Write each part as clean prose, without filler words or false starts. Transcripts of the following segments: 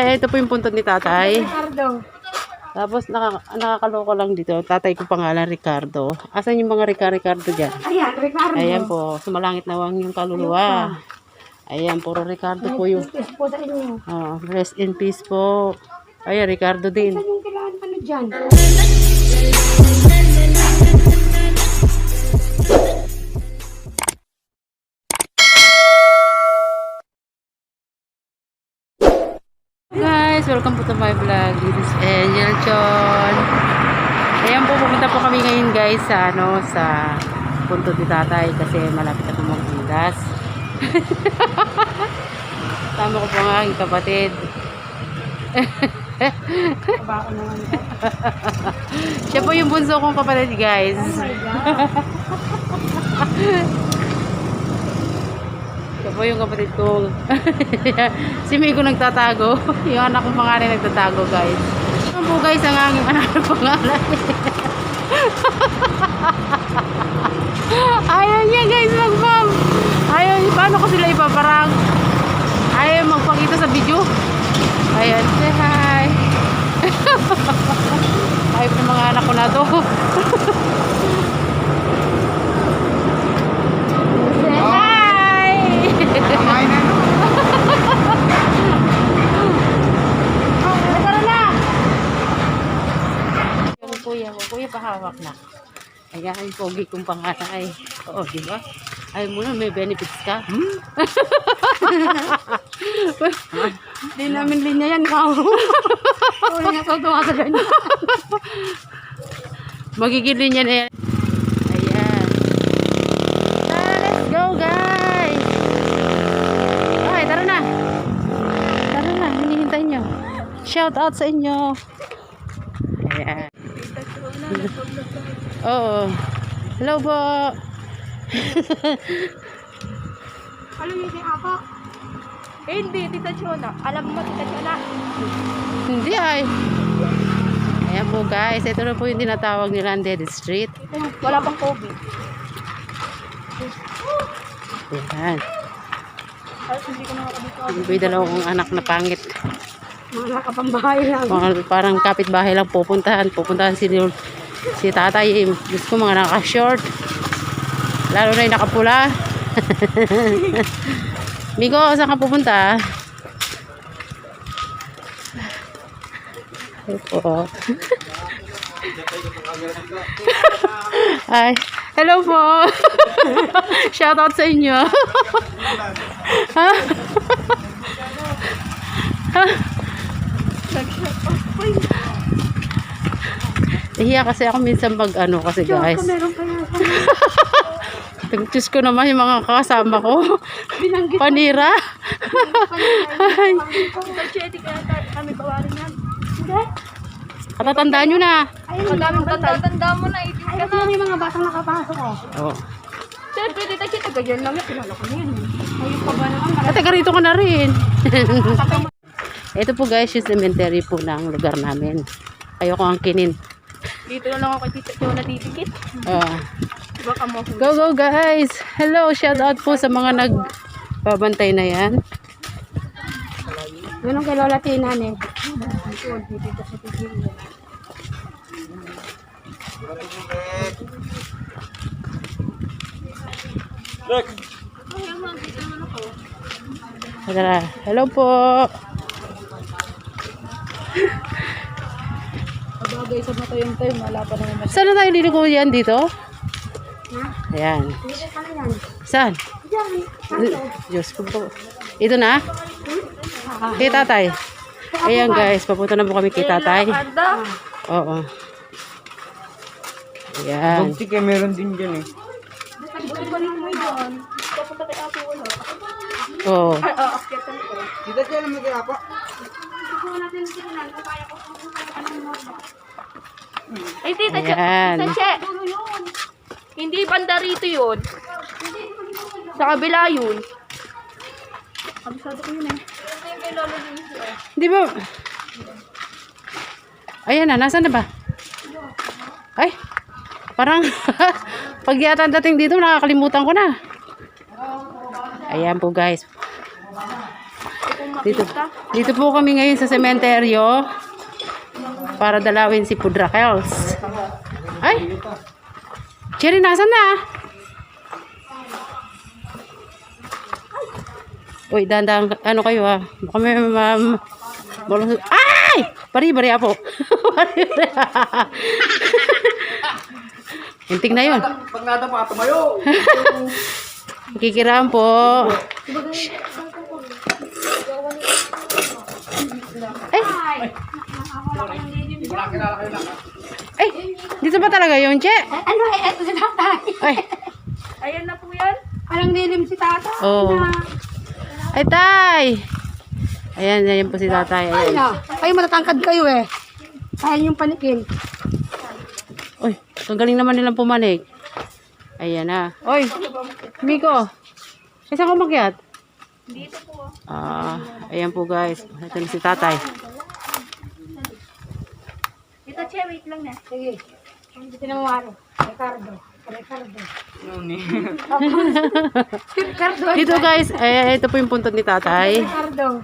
Ito po yung puntod ni tatay. Ricardo. Tapos nakakaloko lang dito. Tatay ko pangalan Ricardo. Asan yung mga Ricardo dyan? Ayan, Ricardo. Ayan po. Sumalangit nawang yung kaluluwa. Ayan, puro Ricardo po yung. Peace po sa inyo. Rest in peace po. Ayan, Ricardo din. Saan yung kailangan ano dyan? Guys, welcome po to my vlog. This is Angel Chon. Ayan po, pupunta po kami ngayon guys sa sa punto ni tatay kasi malapit na po mag-ilas. Tama ko po ang aking kapatid. Bako naman ito. Siya po yung bunso kong kapatid guys. Oh my God. Siya po yung kapatid ko. Si Miko nagtatago. Yung anak kong pangalan nagtatago guys. Ano po guys ang aking anak ng pangalan. Ayaw niya guys mag-mom. Ayaw niya. Paano ko sila ipaparang? Ayaw magpakita sa video. Ayan. Say hi. Ayaw ng mga anak ko na to. Say hi. Kuya pahawak na. Ayan, yung pogi kong panganay. Oo, di ba? Ayaw mo na, may benefits ka. Hindi namin linya yan. Uli nga tutuwa sa ganyan. Magigilin yan eh. Ayan. Let's go guys! Okay, tara na. Tara na, hinihintay nyo. Shout out sa inyo. Ayan. Oo. Hello po. Alam niyo si Apo? Hindi, Tita Chona. Alam mo, Tita Chona? Hindi ay. Ayan po guys. Ito na po yung tinatawag nila Dead Street. Wala pang COVID. Ayan. Ay, hindi ko nakakabito. Yung po yung dalawang anak na pangit. Mga nakapambahay lang. Parang kapitbahay lang pupuntahan si tatay. Diyos ko mga naka-short. Lalo na yung nakapula. Migo, saan ka pupunta? Opo. Ay, hello po. Shout out sa inyo. Ha? Ha? Nahiya kasi ako minsan mag-ano kasi guys. Meron pa yan. Diyos ko naman yung mga kasama ko. Panira. Ay. Kami bawarin yan. Hindi. Katatandaan nyo na. Ayun, madaming tatanda mo na. Ayun na yung mga batang nakapasok oh. Oo. Siyempre, Tita Chona, ganyan lang yan. Pinala ko na yan. Ayun pa ba naman? At taga rito ko na rin. Ito po guys yung cemetery po ng lugar namin. Kayo ko ang kinin. Dito na lang ako kay Tita Chona titikit. Baka mo. Go guys. Hello, shout out po sa mga nagbabantay na yan. Yun ang kay Lola Tina eh. Hello po. Bagay sa mata yung time, wala pa naman. Saan na tayo liligo yan dito? Ha? Ayan. Dito ka na yan. Saan? Diyan. Diyos ko po. Ito na? Kay tatay. Ayan guys, papunta na po kami kay tatay. Oo. Ayan. Bugti kayo meron din dyan eh. Oo. Kita dyan naman kaya pa. Ay, Tita Ayan. Che. Hindi banda rito yun. Sa kabila yun. Kabisado ko yun eh. Di ba? Ayan na, nasaan na ba? Ay, parang pag yata dating dito, nakakalimutan ko na. Ayan po guys. Dito, makita. dito po kami ngayon sa sementeryo para dalawin si Pudrakels. Ay! Cherry, nasan na? Uy, dahan-dahan, ano kayo ha? Baka may malusot. Ay! Bari-bari apo. Bari-bari. Hinting na yun. Pag nada pa, tumayo. Kikiraan po. Ay! Ay! Dito ba talaga yun, Che? Ano eh, eto si tatay. Ay! Ayan na po yan. Parang nilim si tatay. Oh. Ay, tay! Ayan, ayan po si tatay. Ay Ayan. na, kayo matatangkad kayo eh. Kaya yung panikin. Uy, ang galing naman nilang pumanik. Ayan na. Uy, Miko. Saan ka umakyat? Dito po. Ayan po guys. Ito na si tatay. Dito, Che, wait lang na. Sige. Dito na mawari. Ricardo. Nuni. Ricardo. Dito guys, ito po yung puntod ni tatay. Ricardo.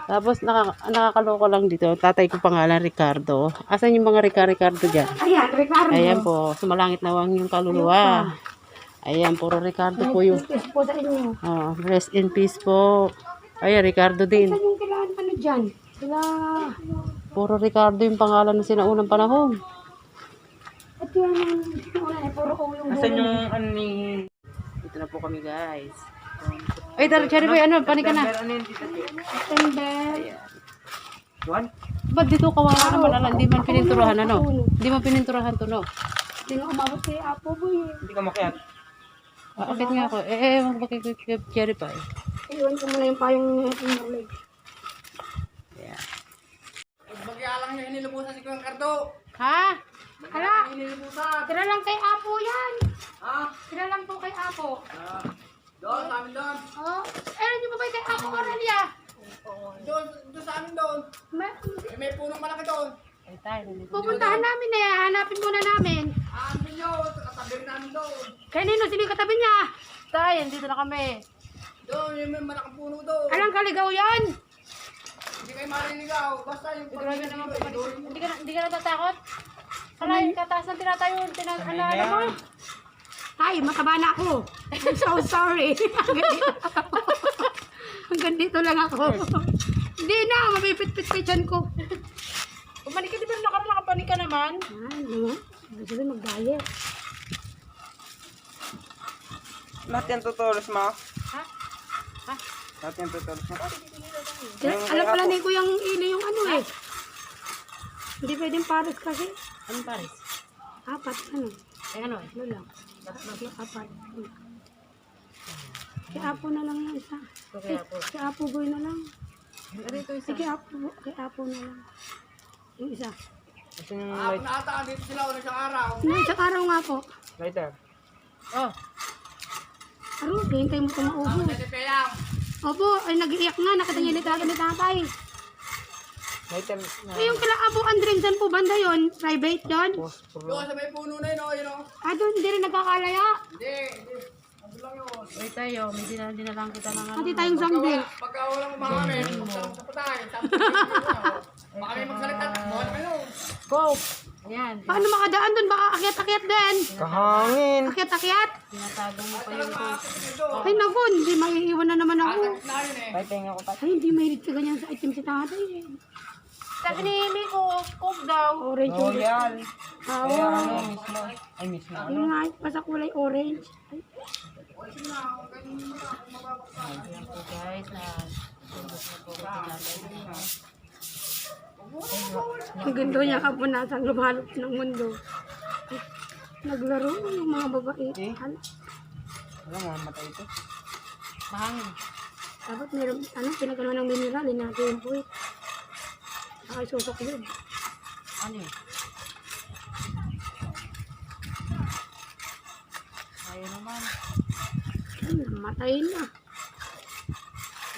Tapos nakakaloko lang dito. Tatay ko pangalan Ricardo. Asan yung mga Ricardo dyan? Ayan, Ricardo. Ayan po. Sumalangit na wang yung kaluluwa. Ayan, puro Ricardo po yung... Kiss po sa inyo. Rest in peace po. Ayan, Ricardo din. Saan yung kailangan ano dyan? Sila... Puro Ricardo yung pangalan na sinaunang panahon. At yun yung una eh, puro ko yung Asan yung ano ni... Dito na po kami guys. Ay, Cherry Boy, ano? Panik ka na. Ano yun dito? September. Juan? Ba't dito kawawa naman ala? Hindi man pininturahan ano? Hindi man pininturahan to no? Hindi na umabot kay Apo Boy eh. Hindi ka makiat. Akit nga ako. Ewan ba kay Cherry pa eh. Iwan ko muna yung payong leg. Ayan. Magyalang niya inilubusan si Kuya Cardo. Ha? Hala, tira lang kay Apo yan. Ha? Tira lang po kay Apo. Doon, sa amin doon. Oh, hindi mo ba kay Apo Aurelia? Doon sa amin doon. Ma- May punong malaki doon. Ay tayo. Pupuntahan namin eh, hanapin muna namin. Amin nyo, katabi namin doon. Kay Nino, sino yung katabi niya? Tayo, dito na kami. Doon, yung may malaking puno doon. Alang kaligaw yan. Hindi kayo marinigaw. Basta yung Grabe naman po. Hindi ka natatakot? Kalay, kataas ng tinatayo. Ano mo? Ay, mataba na ako. I'm so sorry. Hanggang dito lang ako. Hindi na, mapipit-pit-pitan ko. Pumanik ka, di ba nakapanik ka naman? Ay, ano? Gusto rin mag-diet. Lahat yan tutulos mo. Ha? Ha? Lahat yan tutulos mo. Alam pala ni Kuyang Ili yung ano eh. Hindi pwedeng pares kasi. Anong pares? Apat, ano? Ay ano eh? Ano lang. Apat. Kay Apo na lang yung isa. Okay, po. Kay Apo Boy na lang. Ano ito isa? Kay Apo na lang. Yung isa. Asan yung light? Naataan dito sila ulit sa araw. Yung isang araw nga po. Lighter. Oh, Aro, hintay mo ito maubo. Kasi peyang. Opo, ay nag-iiyak nga. Nakatangilitagan ni tatay. Lighter. Eh, yung kila Apo Andren, saan po banda yun? Private yun? Doon sa may puno na yun, yun o. Ah, doon, hindi rin nagkakalaya. Hindi. Ano lang yun. wait tayo. May dinalang kita ng ano. Pati tayong zombie. Pagka walang umamin, magsalong sa patay. Baka may magsalita. Buwan kayo. Go! Ayan. Paano makadaan doon? Baka akyat-akyat din. Kahangin. Akyat-akyat. Tinatago mo pa yung Ay, naku, hindi maiiwan na naman ako. Na yun eh. May tenga ko pa. Ay, hindi mahilig sa ganyan sa item si tatay eh. Sabi ni Miko, cook daw. Orange Oh, yung yan. Ah, Kaya oo. ano, mismo. Ay, mismo. Yung nga, basta kulay orange. Ay, Ayan po guys. ang ganda niya kapag nasa lumalop ng mundo. Ay, naglaro yung mga babae. Ano? Alam mo, matay ito. Mahangin. Dapat meron, ano, pinagano ng mineral, natin yung puwit. Saka isusok yun. Ano yun? Ayaw naman. Ay, namatay na.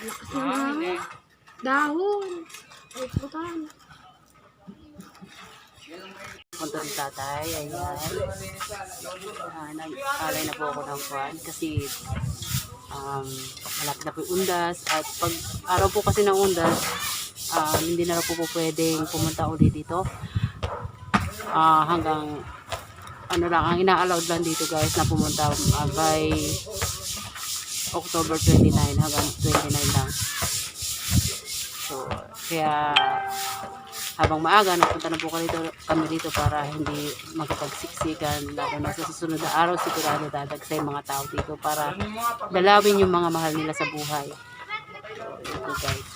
Lakas ng hangin. Dahon. Ay, putan. Punta ni tatay. Ayan. Nag-alay na po ako ng kwan kasi malapit na po yung undas. At pag araw po kasi ng undas, hindi na po pwedeng pumunta ulit dito. Hanggang ano lang, ang ina-allowed lang dito guys na pumunta by October 29 hanggang 29 lang. So, kaya habang maaga, napunta na po kami dito para hindi magkapagsiksikan, lalo na sa susunod na araw, sigurado dadagsay mga tao dito para dalawin yung mga mahal nila sa buhay. So, yun po guys.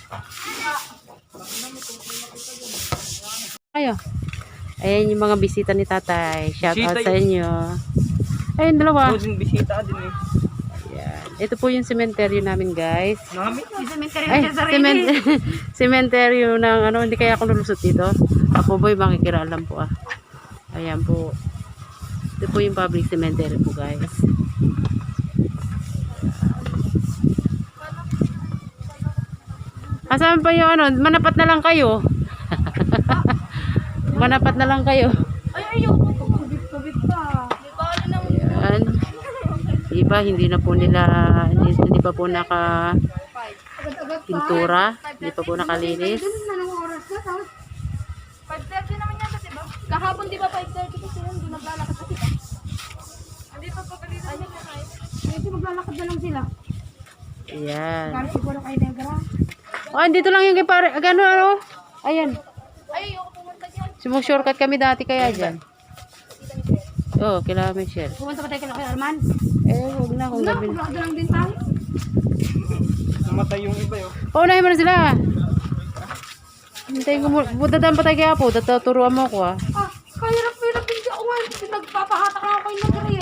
Ayan yung mga bisita ni tatay. Shout out sa inyo. Ayun, dalawa. bisita din eh. Ayan. Ito po yung sementeryo namin guys. Namin? Ay, sementeryo ng ano, hindi kaya ako lulusot dito. Ako boy, makikiraalam po ah. Ayan po. Ito po yung public cemetery po guys. Asan pa yung ano, manapat na lang kayo. Manapat na lang kayo. Ay, ayoko. Kabit pa. Di ba ano nang Ayan. Iba, hindi na po nila, hindi pa po naka Agad-agad pa. pintura, hindi pa po nakalinis. Ganun na ng oras na. Tapos 5:30 naman yata, diba? Kahapon di ba 5:30 kasi yun, doon naglalakad kasi. Hindi pa pagalitan. Ayun na kayo. medyo maglalakad na lang sila. Ayan. Galing siguro kay Negra. Oh, dito lang yung kay pare, gano ano? Ayan. Ay, ayoko pumunta dyan. Sumushortcut kami dati kaya dyan. Oh, kailangan Michelle. Pumunta pa tayo kay Arman. Huwag na kung gabi. Maglakad na lang din tayo. Namatay yung iba yun. Paunahin mo na sila. Hintayin ko mo. Dadaan pa tayo kaya po. Turuan mo ako ah. Ah, kahirap-hirap din ako nga. Nagpapahatak na ako kay Negra eh.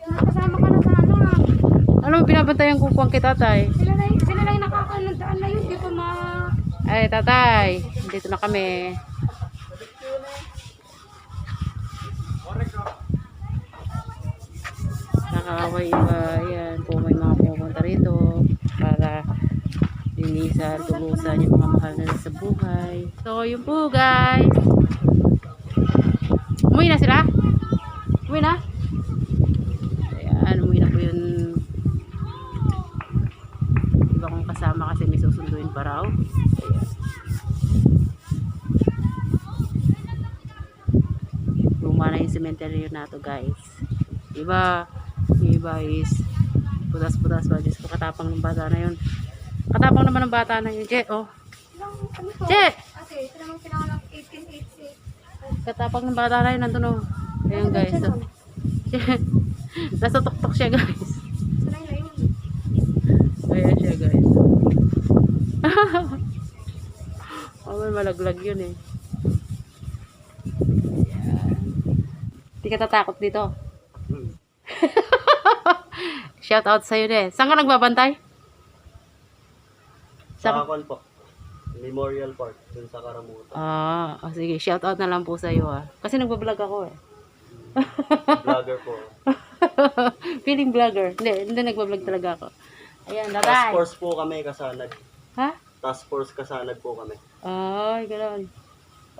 Nakasama ka na sana. Ano mo binabantayan ko kung kay tatay? Sila na yung nakakanandaan na yun. Di pa Ay, tatay. Dito na kami. Nakakaway iba. Ayan. Kung may mga pumunta rito para linisan, tulusan yung mga mahal nila sa buhay. So, yun po guys. Umuwi na sila? Umuwi na? Ayan, umuwi na po yun. Iba kong kasama kasi may susunduin pa raw. Ayan. Luma na yung cemetery na to guys. Iba is putas-putas pa. Diyos ko, katapang ng bata na yun. Katapang naman ng bata na yun. Je, oh. ano to? Je! Ate, ito naman pinangalang 1888. Katapang ng bata na yun. Nandun oh. Ayan guys. Oh. Nasa tuktok siya guys. Sanay na yun. Ayan siya guys. Oh, may malaglag yun eh. Ayan. Hindi ka tatakot dito. Shout out sa'yo din. Saan ka nagbabantay? Sa Akon po. Memorial Park, dun sa Karamuta. Sige. Shout out na lang po sa'yo ah. Kasi nagbablog ako eh. Vlogger po. Feeling vlogger. Hindi nagbablog talaga ako. Ayan, Task bye-bye. force po kami, kasanag. Ha? Task force kasanag po kami. Ay, gano'n.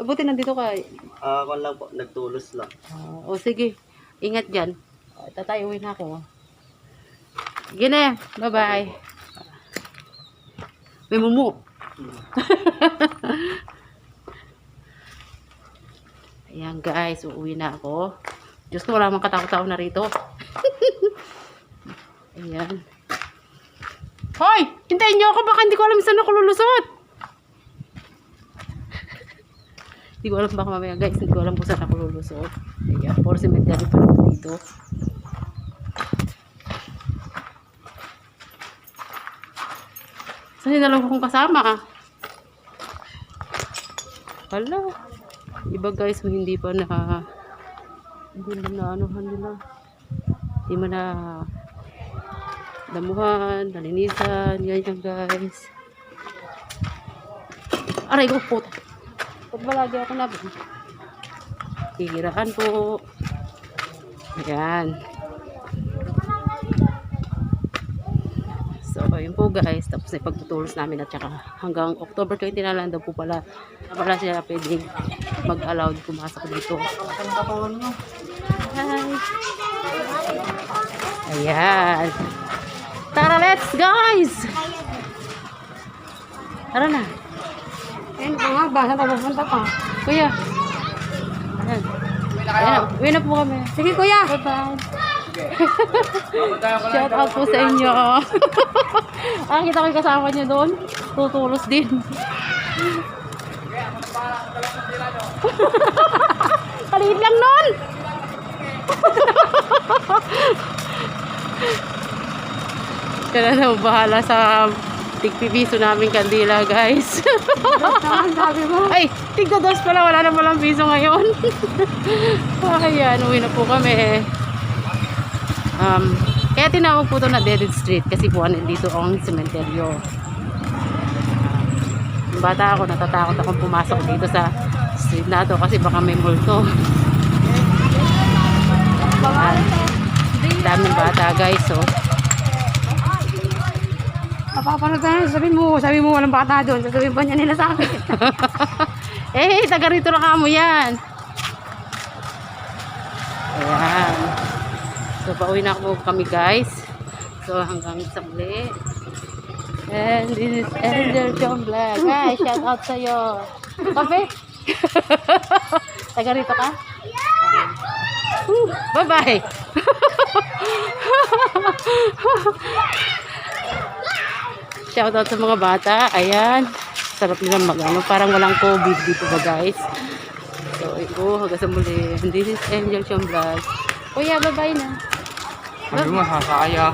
Buti nandito ka. Akon lang po, nagtulos lang. Sige. Ingat dyan. Tatay, uwi na ako. Gine. Bye-bye. May mumu. Ayan guys, uuwi na ako. Diyos ko, wala mang katakot-tao na rito. Ayan. Hoy! Hintayin niyo ako, baka hindi ko alam saan ako lulusot. Hindi ko alam baka mamaya guys, hindi ko alam kung saan ako lulusot. Ayan, for cemetery pa lang dito. Saan yung dalawa kong kasama ah? Hala. Iba guys, hindi pa na anuhan nila. Hindi mo na damuhan, nalinisan, yan guys. Aray ko po. Pag balagi ako na hihiraan po. Ayan. So, ayun po guys, tapos na ipagtutulos namin at saka hanggang October 20 na lang daw po pala sila pwedeng mag-allowed pumasok dito. Hi! Ayan. Tara, let's guys! Tara na. Ayun pa nga ba? Saan tayo pupunta pa? Kuya. Ayan. Ayan. Uwi na po kami. Sige kuya! Bye-bye. Shout out po sa inyo. Kita ko yung kasama niyo doon. Tutulos din. Kaliit lang nun. Kaya na bahala sa tigpipiso namin kandila guys. Sabi mo. Ay, tigda-dos pala. Wala na palang piso ngayon. Ayan, uwi na po kami. Kaya tinawag po ito na Dead Street kasi po dito ang sementeryo. Yung bata ako, natatakot akong pumasok dito sa street na to kasi baka may multo. Daming bata guys, so. Papapanood tayo. Sabi mo walang bata doon. Sasabihin pa niya nila sa akin. Taga rito na kamo yan. Ayan. So, pauwi na po kami guys. So, hanggang sa muli. And this is Angel John Black. Guys, shout out sa'yo. Kape? Taga rito ka? Bye-bye. Shout out sa mga bata. Ayan. Sarap nilang mag-ano. Parang walang COVID dito ba guys. So, hanggang sa muli. And this is Angel John Black. Kuya, bye-bye na. Sabi mo, sasaya.